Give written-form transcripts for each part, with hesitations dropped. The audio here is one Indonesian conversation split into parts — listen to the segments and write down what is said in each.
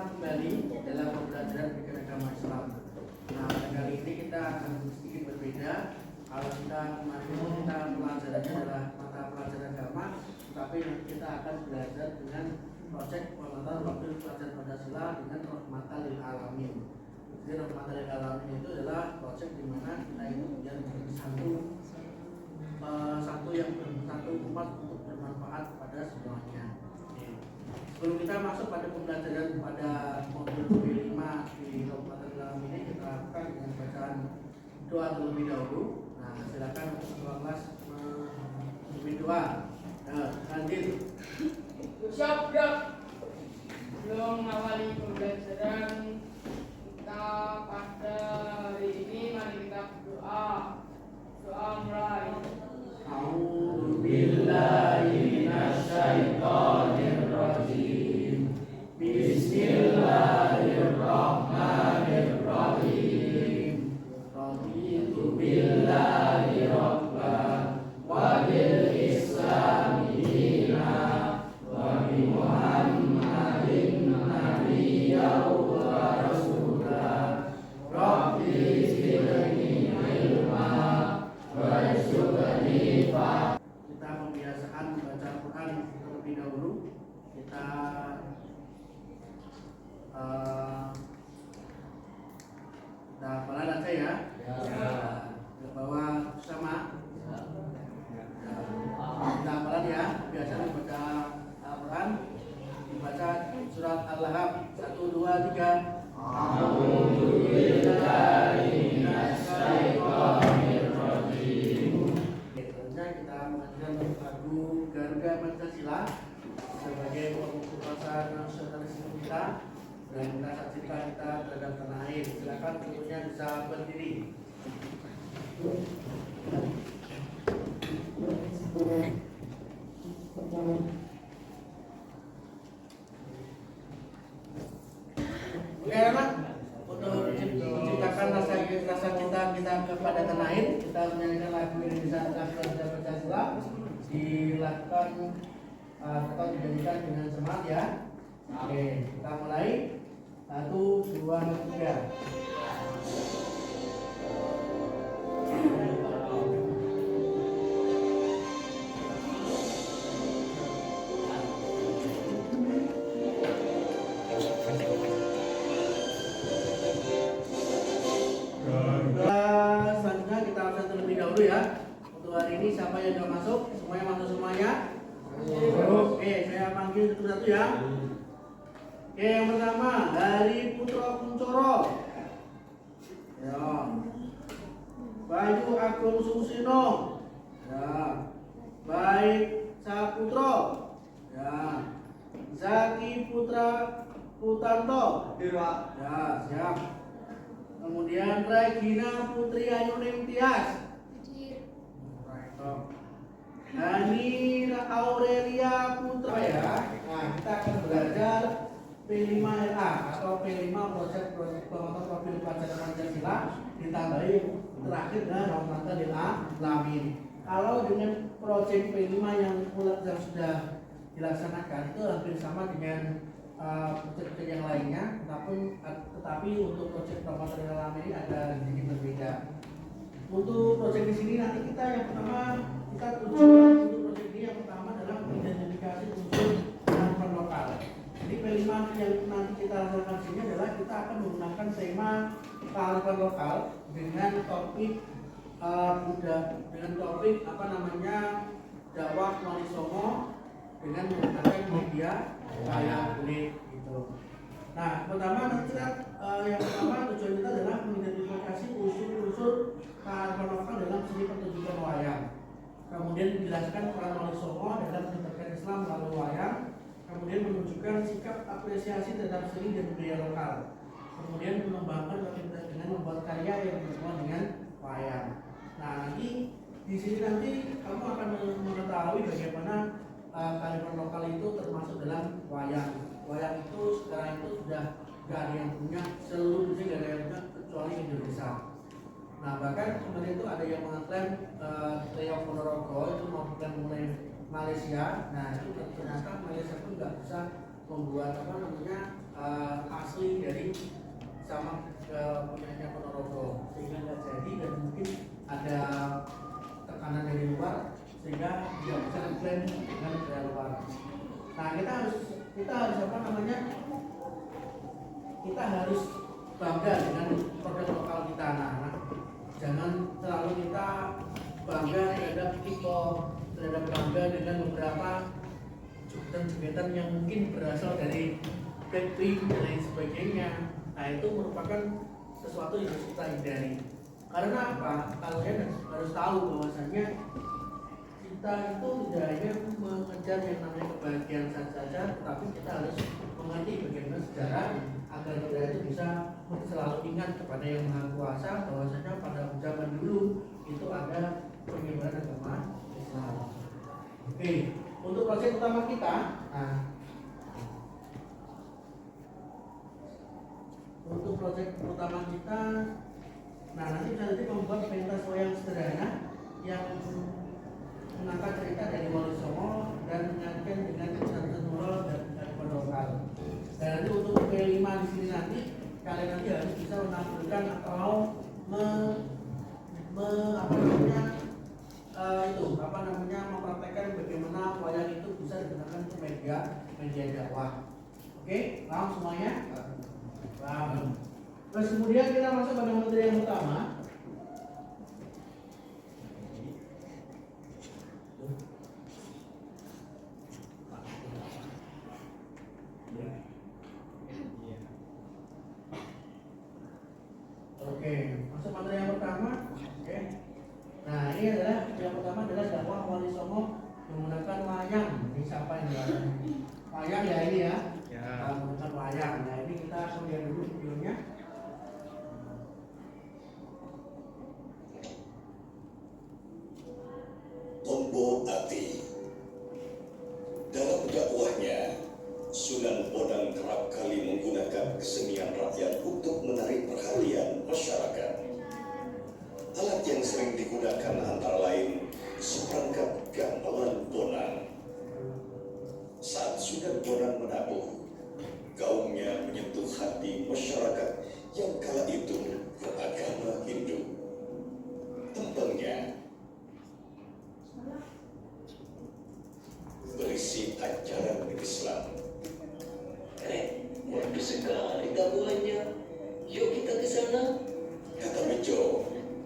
kembali dalam pembelajaran Pendidikan Agama Islam. Nah, pada kali ini kita akan sedikit berbeda. Kalau kita kemarin kita pelajarannya adalah mata pelajaran agama, tapi kita akan belajar dengan proyek pengembangan waktu pelajaran Pancasila dengan rahmatan lil alamin. Jadi rahmatan lil alamin itu adalah proyek di mana kita itu biar menjadi satu umat untuk bermanfaat pada semuanya. Sebelum kita masuk pada pembelajaran pada modul B5 di rahmatan lil alamin ini, kita lakukan dengan bacaan doa terlebih dahulu. Nah, silakan untuk ketua kelas memimpin doa. Lanjut. Siap, belum mengawali pembelajaran kita pada hari ini, mari kita berdoa. Doa mulai. A'udzu billahi minasyaitonir rajim. Bismillahirrahmanirrahim. Raditu billahi rabban wa bil islami dinan wa bi Muhammadin nabiyyan wa rasulan. Rabbi zidni ilma warzuqni fahma. Kita membiasakan membaca Al-Quran terlebih dahulu. Kita hafalan aja ya. Ke bawah sama. Kita hafalan ya. Biasa membaca Al-Quran dibaca surat Al-Lahab 1, 2, 3. Tentunya kita mengajarkan lagu Garuda Pancasila sebagai pengukuran nasionalisme kita, dan kita saksikan kita terhadap tanah air. Silakan tentunya bisa berdiri. Oke, anak, untuk menciptakan rasa cinta kita kepada tanah air, kita menyanyikan lagu Indonesia Pancasila, dilakukan atau dijadikan dengan semangat ya. Oke, kita mulai. 1, 2, 3. Selanjutnya kita absen terlebih dahulu ya. Untuk hari ini siapa yang sudah masuk? Semuanya masuk semuanya? Oke, saya panggil satu-satu ya. Oke, yang pertama dari Putra Kuncoro. Ya. Bayu Agung Susino. Ya. Baik Saputro. Ya. Zaki Putra Putanto. Ya, siap. Kemudian Regina Putri Ayuning Tias. Dani Aurelia Putra ya. Nah, kita akan belajar P5LA atau P5 proyek pengembangan profil pelajaran Pancasila ditambahi terakhir dengan rahmatan lil alamin. Kalau dengan proyek P5 yang sudah dilaksanakan itu hampir sama dengan proyek yang lainnya, tetapi untuk proyek rahmatan lil alamin ini ada sedikit berbeda. Untuk proyek di sini nanti kita yang pertama kita tujuan untuk proyek ini yang pertama adalah mengidentifikasi unsur kearifan lokal. Jadi P5 yang nanti kita lakukan sini adalah kita akan menggunakan tema kearifan lokal dengan topik dakwah Wali Songo dengan menggunakan media wayang kulit gitu. Nah, pertama nanti yang pertama tujuan kita adalah mengidentifikasi unsur-unsur kearifan lokal dalam seni pertunjukan wayang. Kemudian menjelaskan peran Wali Songo dalam menyebarkan Islam melalui wayang. Kemudian menunjukkan sikap apresiasi terhadap seni dan budaya lokal. Kemudian mengembangkan kreativitas dengan membuat karya yang berhubungan dengan wayang. Nah, nanti di sini nanti kamu akan mengetahui bagaimana kearifan lokal itu termasuk dalam wayang. Wayang itu sekarang itu sudah gak ada yang punya, seluruh Indonesia gak ada yang punya kecuali Indonesia. Nah, bahkan kemarin itu ada yang mengklaim Trio Ponorogo itu mau bukan mulai Malaysia. Nah, itu ternyata Malaysia pun nggak bisa membuat asli dari sama punyanya Ponorogo, sehingga nggak jadi dan mungkin ada tekanan dari luar sehingga tidak bisa diklaim dengan dari luar. Nah kita harus apa namanya, kita harus bangga dengan produk lokal kita. Nah, jangan terlalu kita bangga terhadap bangga dengan beberapa jepitan-jepitan yang mungkin berasal dari factory dan lain sebagainya. Nah itu merupakan sesuatu yang harus kita hindari. Karena apa? Kalian harus tahu bahwasanya kita itu tidak hanya mengejar yang namanya kebahagiaan saja, tetapi kita harus mengerti bagaimana sejarah agar kita itu bisa selalu ingat kepada yang Maha Kuasa bahwasanya pada zaman dulu itu ada penyebaran agama Islam. Oke, untuk proyek utama kita, nanti bisa membuat pentas wayang sederhana yang mengangkat cerita dari Wali Songo dan mengaitkan dengan Santen Nurul dan kearifan lokal. Dan nanti untuk P5 di sini nanti kalian nanti harus bisa menampilkan atau mempraktekkan bagaimana wayang itu bisa digunakan untuk media dakwah. Oke, paham semuanya? Paham. Terus kemudian kita masuk pada materi yang utama. Oke, masuk materi yang pertama. Oke. Nah, ini adalah yang pertama adalah dakwah Wali Songo menggunakan wayang. Ini siapa yang jualan? Wayang ya ini ya. Menggunakan wayang. Nah, ini kita akan lihat dulu videonya. Tombo Ati. Dalam dakwahnya, Sunan Bonang kerap kali menggunakan kesenian rakyat untuk menarik perhatian masyarakat. Alat yang sering digunakan antara lain seperangkat gamelan Bonang. Saat Sunan Bonang menabuh, gaungnya menyentuh hati masyarakat yang kala itu beragama Hindu. Tembangnya berisi ajaran Islam. Merdu sekali gamelannya. Yuk kita ke sana. Kata Bejo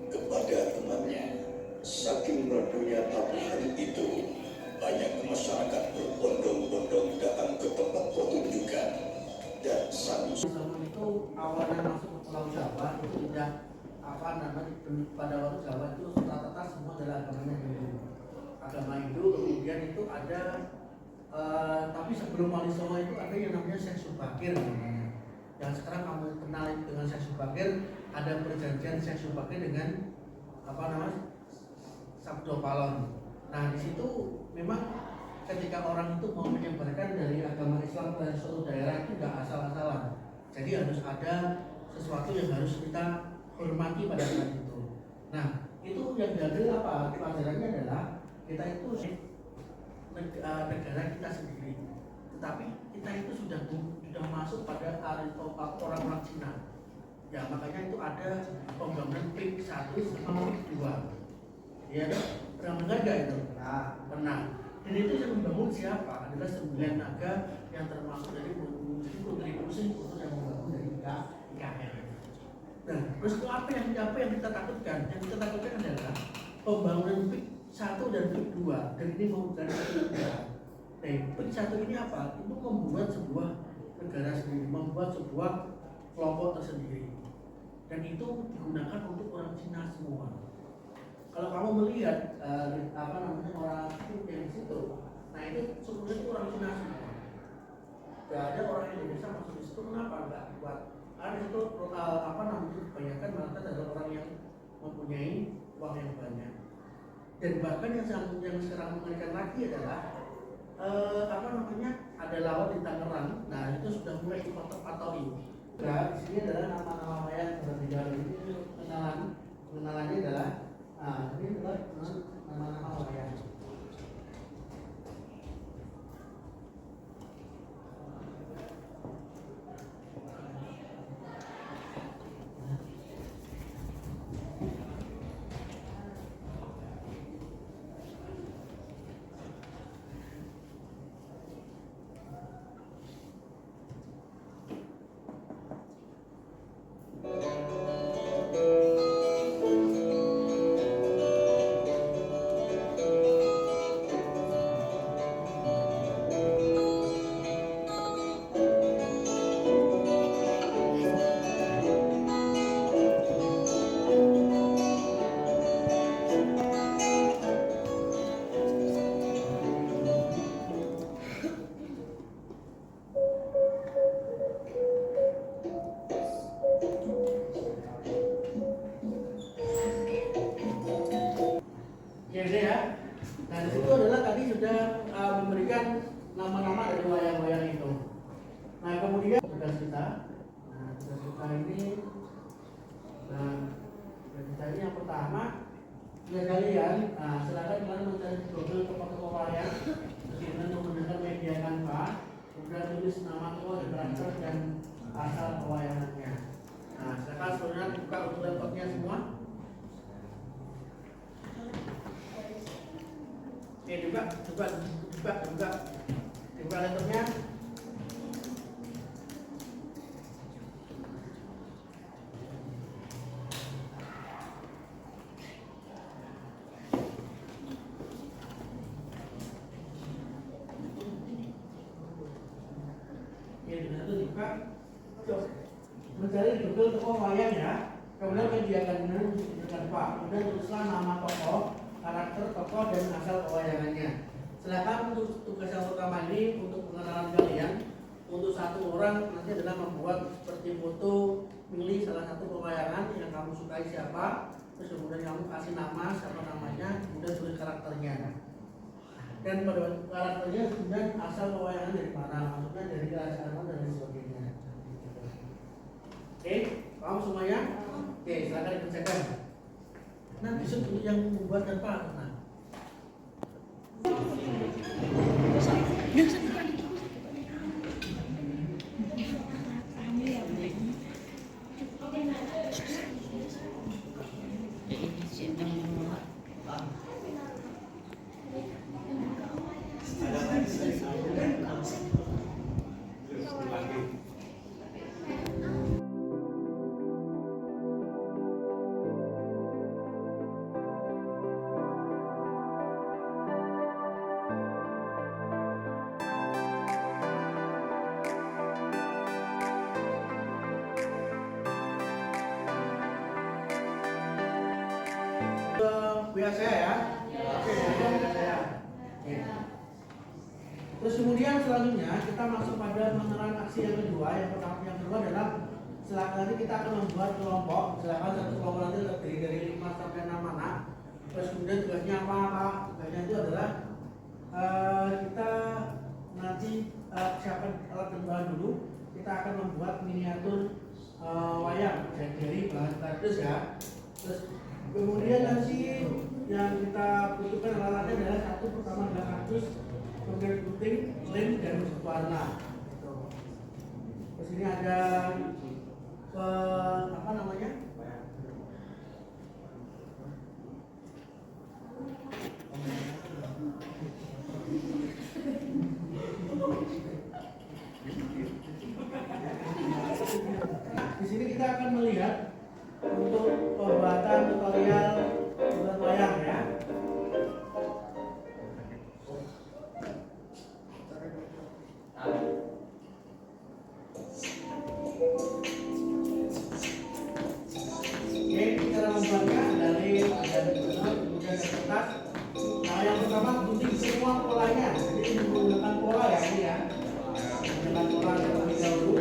kepada temannya. Saking merdunya tabuhan itu, banyak masyarakat berbondong-bondong datang ke tempat pertunjukan. Dan satu Zaman itu awalnya masuk ke Pulau Jawa itu tidak pada waktu Jawa itu rata-rata semua adalah agamanya Hindu. Agama Hindu, kemudian itu ada tapi sebelum Wali Songo itu ada yang namanya Syekh Subakir namanya. Yang sekarang kamu kenal dengan Syekh Subakir, ada perjanjian Syekh Subakir dengan Sabdo Palon. Nah di situ memang ketika orang itu mau menyebarkan dari agama Islam ke suatu daerah itu nggak asal-asalan. Jadi harus ada sesuatu yang harus kita hormati pada saat itu. Nah itu yang diambil apa? Pelajarannya adalah kita itu negara kita sendiri, tetapi kita itu sudah masuk pada orang-orang Cina. Ya makanya itu ada pembangunan PIK 1 sama PIK 2. Ya pernah dengar nggak itu? Pernah. Dan itu yang membangun siapa? Adalah 9 naga yang termasuk dari kontribusi untuk yang membangun dari IKN. Nah, terus itu apa yang kita takutkan? Yang kita takutkan adalah pembangunan PIK 1 dan PIK 2, dan ini membutuhkan negara. Nah, PIK 1 ini apa? Itu membuat sebuah negara sendiri, membuat sebuah kelompok tersendiri, dan itu digunakan untuk orang Cina semua. Kalau kamu melihat orang yang di situ, nah itu sebenarnya itu orang Cina semua. Gak ada orang Indonesia masuk di situ. Kenapa? Enggak kuat. Karena itu kebanyakan mereka adalah orang yang mempunyai uang yang banyak. Dan bahkan yang sekarang mengerikan lagi adalah ada lawan di Tangerang. Nah itu sudah mulai dipotong-potong. Nah di sini adalah nama-nama yang berbeda. Ini pengenalannya adalah ini adalah nama-nama wayang. Oke ya. Nah di situ adalah tadi sudah memberikan nama-nama dari wayang-wayang itu. Nah kemudian tugas kita, ini, tugas kita ini yang pertama, ya kalian, silakan kalian mencari Google tokoh-tokoh wayang, kemudian menggunakan media Canva, kemudian tulis nama tokoh, karakter dan asal pewayangannya. Nah silakan saudara buka untuk laptopnya semua. Oke, buka laptopnya. Mencari Google tokoh wayang ya, kemudian mediakan dengan Pak, kemudian tulislah nama tokoh, karakter tokoh dan asal pewayangannya. Silakan untuk tugas yang pertama ini untuk pengenalan kalian. Untuk satu orang nanti adalah membuat seperti foto, pilih salah satu pewayangan yang kamu sukai siapa, terus kemudian kamu kasih nama siapa namanya, kemudian tulis karakternya. Dan pada karakternya kemudian asal pewayangan dari mana, maksudnya dari kerajaan dan lain sebagainya. Oke, paham semuanya? Oke, silakan dikerjakan. Nah, besok untuk yang membuat dan Pak. Biar saya ya. Oke, biar saya. Oke. Terus kemudian selanjutnya kita masuk pada pengenalan aksi yang kedua. Yang kedua adalah silakan nanti kita akan membuat kelompok. Silakan satu kelompok nanti terdiri dari 5 sampai 6 anak. Terus kemudian tugasnya apa? Tugasnya itu adalah kita nanti siapkan alat dan bahan dulu. Kita akan membuat miniatur wayang dari bahan kardus ya. Terus kemudian nanti yang kita butuhkan alatnya adalah satu pertama adalah kardus, kemudian gunting, lem dan warna. Terus ini ada apa namanya? Di sini kita akan melihat untuk pembuatan tutorial buat wayang ya. Oke, cara membuatnya dari kemudian dari kertas. Nah, yang pertama gunting semua polanya. Jadi menggunakan pola ya ini ya. Menggunakan pola terlebih dahulu.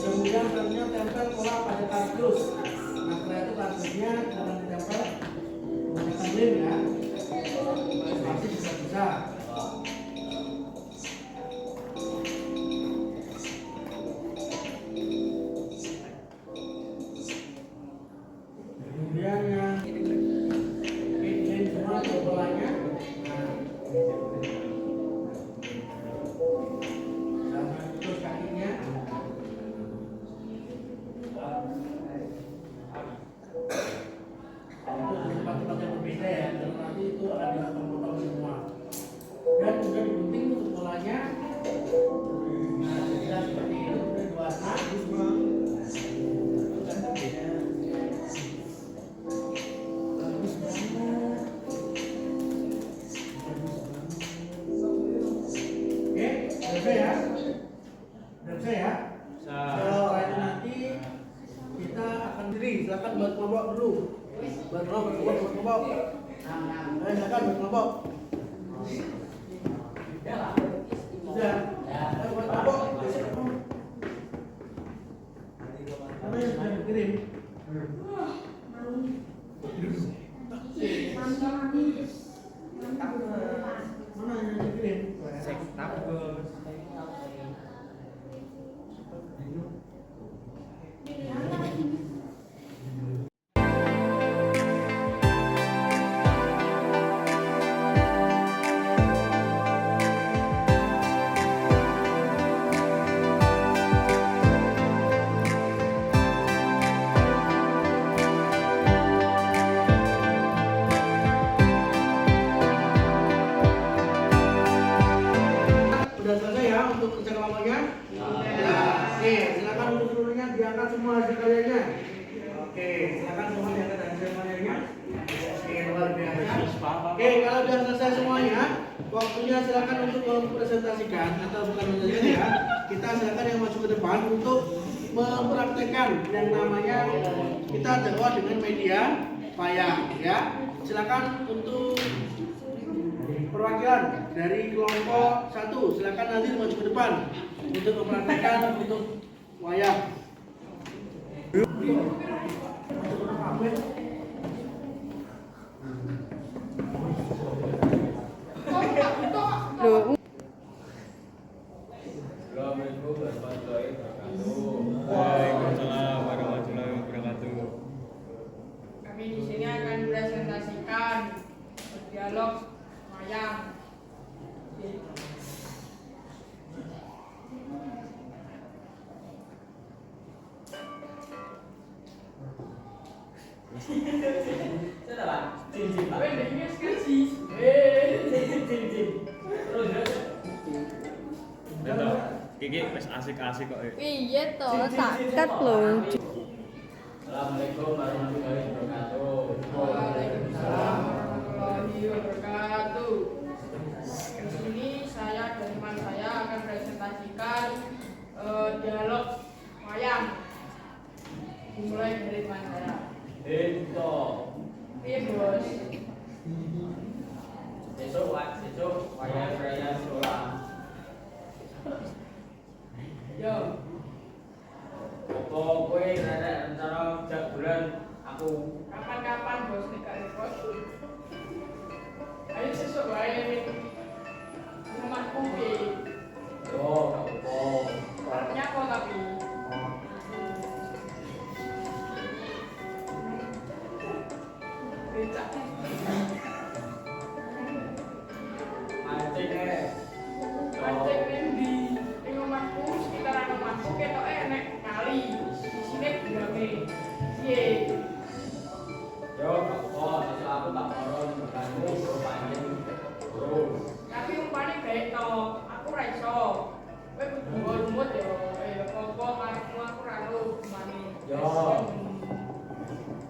Kemudian selanjutnya tempel pola pada kardus. Nah setelah itu kardusnya jangan ditempel menggunakan lem ya. Masih bisa. Kemudian yang lem semua polanya. Terus kakinya. Tempat-tempat yang berbeda ya, dan nanti itu akan dipotong semua. Dan kemudian digunting untuk polanya. Nah, jadilah seperti itu, kemudian diwarna. Oke, selesai ya. Selesai ya. Setelah itu nanti kita akan diri, silakan buat kelompok dulu. Buat kelompok. Silakan buat kelompok. Sudah. Buat kelompok. Karena yang sudah dikirim. Mana yang dikirim? Sudah selesai ya untuk kerja kelompoknya? Ya. Oke, silakan untuk seluruhnya diangkat semua hasil karyanya. Oke, silakan semua diangkat hasil karyanya. Oke, luar biasa. Oke, kalau sudah selesai semuanya, waktunya silakan untuk mempresentasikan atau bukan menjelaskan ya. Kita silakan yang masuk ke depan untuk mempraktekkan yang namanya kita dakwah dengan media wayang ya. Silakan untuk perwakilan dari kelompok 1, silakan nanti maju ke depan untuk mempraktikkan untuk wayang. Waalaikumsalam warahmatullahi wabarakatuh. Kami di sini akan presentasikan dialog wayang. Kiki wis asik-asik kok. Iya toh, takat loh. Assalamualaikum warahmatullahi wabarakatuh. Waalaikumsalam warahmatullahi wabarakatuh. Di sini saya dan teman saya akan presentasikan dialog wayang. Dimulai dari teman saya. Itu. Iya bos. Besok wayang raya sekolah. Yo. Apa kowe ada rencana jak bulan aku Kapan-kapan bos nih kak bos. Ayo sesuk wae nih. Nomor kopi. yo apa Artinya kok tapi. Becak. mancing Pancing nindi. Ing omahku sekitaran omahku ketoke enek kali. Isine gurame. Piye? yo apa besok aku tak koron kamu pancing terus Tapi umpane baik to, aku ra iso. Kowe kudu rumut yo. Apa karepmu aku ra ro umpane. Yo.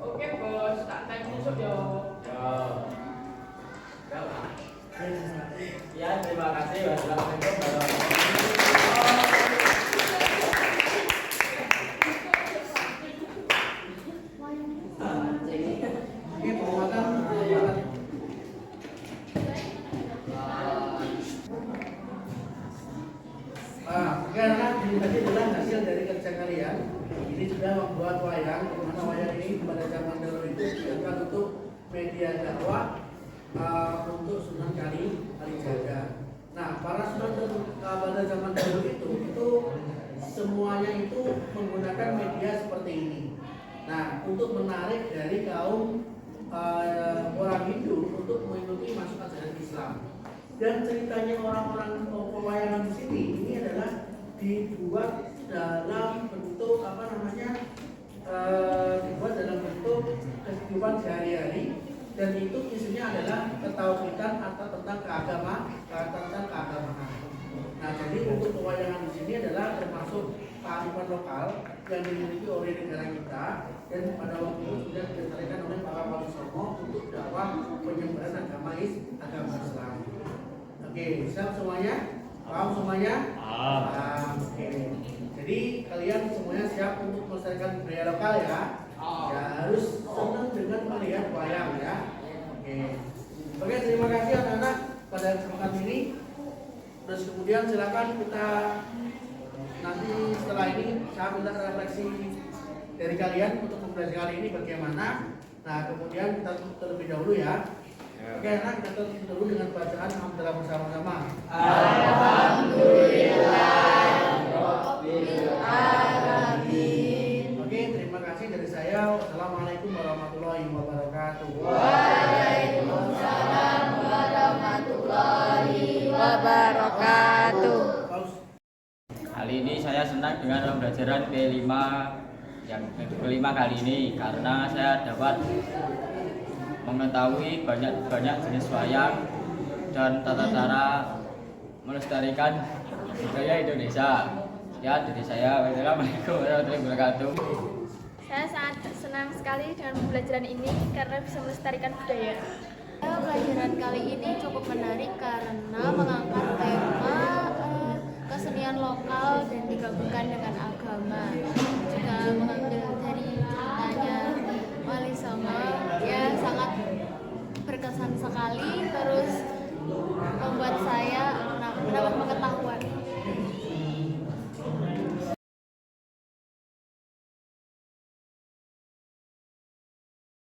Oke bos, tak time besok yo. yo ya terima kasih wassalamualaikum warahmatullahi Oke, penguatan. Karena ini tadi adalah hasil dari kerja kalian. Ini sudah membuat wayang, di mana wayang ini pada zaman dahulu itu digunakan untuk media dakwah untuk Sunan Kalijaga. Nah, para sunan pada zaman dahulu itu semuanya itu menggunakan media seperti ini. Nah, untuk menarik dari kaum orang Hindu untuk mengikuti masuk ajaran Islam. Dan ceritanya orang-orang pewayangan di sini ini adalah dibuat dalam bentuk dibuat dalam bentuk kehidupan sehari-hari, dan itu isinya adalah ketauhidan atau tentang keagamaan. Nah, jadi untuk pewayangan di sini adalah termasuk kearifan lokal yang dimiliki oleh negara kita, dan pada waktu itu sudah dilestarikan oleh para wali songo untuk dakwah penyebaran agama Islam. Oke, siap semuanya? Paham semuanya? Oke. Jadi kalian semuanya siap untuk melestarikan budaya lokal ya? Ya, harus senang dengan melihat wayang ya. Oke, terima kasih anak-anak pada kesempatan ini. Terus kemudian silakan kita nanti setelah ini saya minta refleksi dari kalian untuk mempelajari kali ini bagaimana. Nah, kemudian kita tutup terlebih dahulu ya. Oke, anak kita tutup dulu dengan bacaan alhamdulillah bersama-sama. Oke, terima kasih dari saya. Wassalamualaikum warahmatullahi wabarakatuh. Waalaikumsalam warahmatullahi wabarakatuh. Kali ini saya senang dengan pembelajaran P5 yang kelima kali ini karena saya dapat mengetahui banyak jenis wayang dan tata cara melestarikan budaya Indonesia. Ya, dari saya. Wassalamualaikum warahmatullahi wabarakatuh. Saya sangat senang sekali dengan pembelajaran ini karena bisa melestarikan budaya. Pelajaran kali ini cukup menarik karena mengangkat tema